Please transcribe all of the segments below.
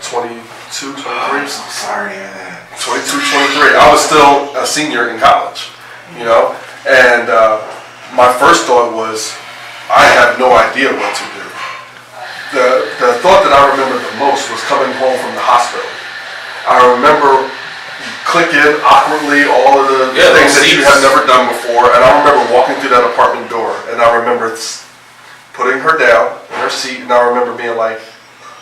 22, 23. I'm so sorry to hear that. 22, 23. I was still a senior in college, you know, and my first thought was, I have no idea what to do. The thought that I remember the most was coming home from the hospital. I remember clicking awkwardly all of the things that you have never done before, and I remember walking through that apartment door, and I remember putting her down in her seat, and I remember being like,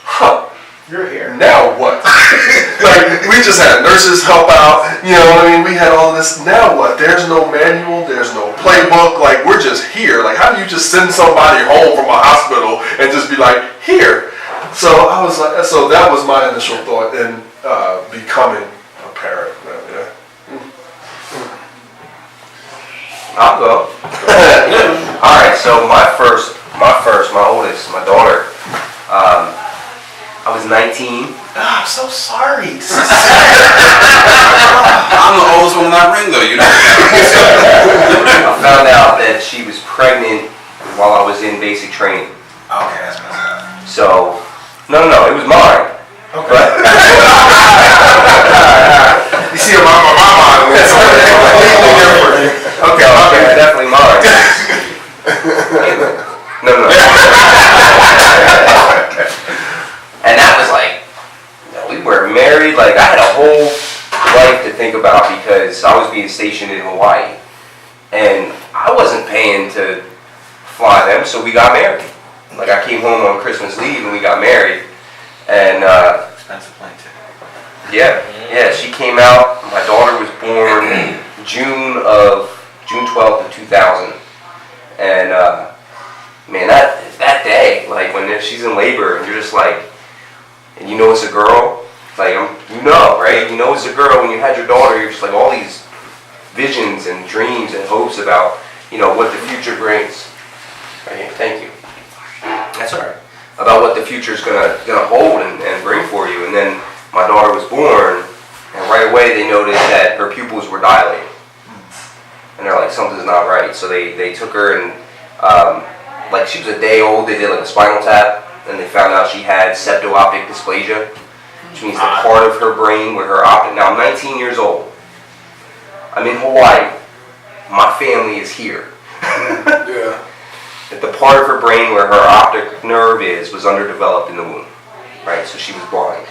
huh. You're here. Now what? Like, we just had nurses help out, you know what I mean? We had all this. Now what? There's no manual, there's no playbook, like, we're just here. Like, how do you just send somebody home from a hospital and just be like, here? So I was like, so that was my initial thought in becoming a parent. Yeah. I'll go. All right, so my oldest, my daughter, I was 19. I'm so sorry. I'm the oldest one in that ring, though. You know. I found out that she was pregnant while I was in basic training. Okay, that's messed up. So, no, it was mine. Okay. But, You see, my mom, it's completely different. okay, definitely mine. No. And that was like, we were married, like I had a whole life to think about because I was being stationed in Hawaii. And I wasn't paying to fly them, so we got married. Like I came home on Christmas Eve and we got married. And Expensive plane ticket. yeah, she came out. My daughter was born June 12th of 2000. And man, that day, like when she's in labor and you're just like, and you know it's a girl, like you know, right? You know it's a girl. When you had your daughter, you're just like all these visions and dreams and hopes about, you know, what the future brings. Right here, thank you. That's all right. About what the future's gonna hold and bring for you. And then my daughter was born, and right away they noticed that her pupils were dilating, and they're like, something's not right. So they took her and like she was a day old. They did like a spinal tap. And they found out she had septo-optic dysplasia, which means the part of her brain where her optic. Now I'm 19 years old. I'm in Hawaii. My family is here. Yeah. The part of her brain where her optic nerve was underdeveloped in the womb, right? So she was blind.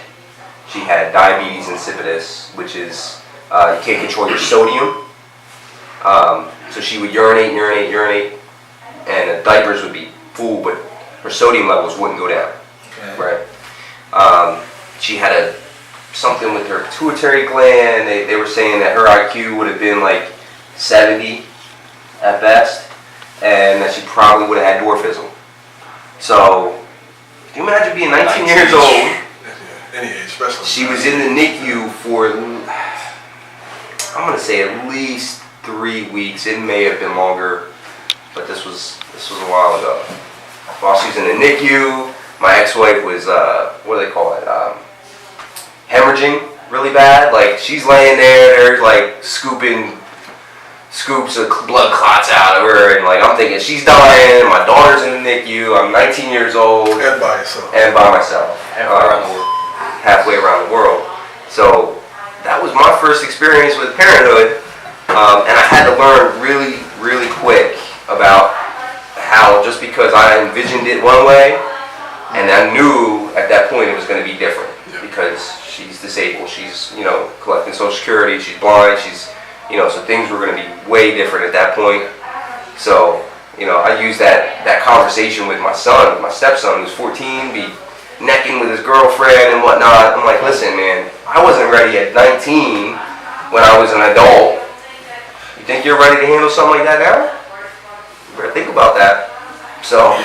She had diabetes insipidus, which is you can't control your sodium. So she would urinate, and the diapers would be full, but her sodium levels wouldn't go down. Okay. Right. She had something with her pituitary gland. They were saying that her IQ would have been like 70 at best, and that she probably would have had dwarfism. So, can you imagine being 19 years old? Any age, especially. She was in the NICU for, I'm gonna say at least 3 weeks. It may have been longer, but this was a while ago. While she was in the NICU, my ex-wife was, what do they call it, hemorrhaging really bad. Like, she's laying there, they're like scooping scoops of blood clots out of her, and like, I'm thinking, she's dying, my daughter's in the NICU, I'm 19 years old. And by yourself. And by myself. Halfway around the world. So, that was my first experience with parenthood, and I had to learn really, really quick about how just because I envisioned it one way, and I knew at that point it was going to be different because she's disabled, she's, you know, collecting Social Security, she's blind, she's, you know, so things were going to be way different at that point. So, you know, I used that conversation with my son, my stepson who's 14, be necking with his girlfriend and whatnot. I'm like, listen, man, I wasn't ready at 19 when I was an adult. You think you're ready to handle something like that now? You better think about that. So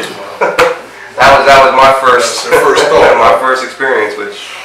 that was my first thought. my first experience, which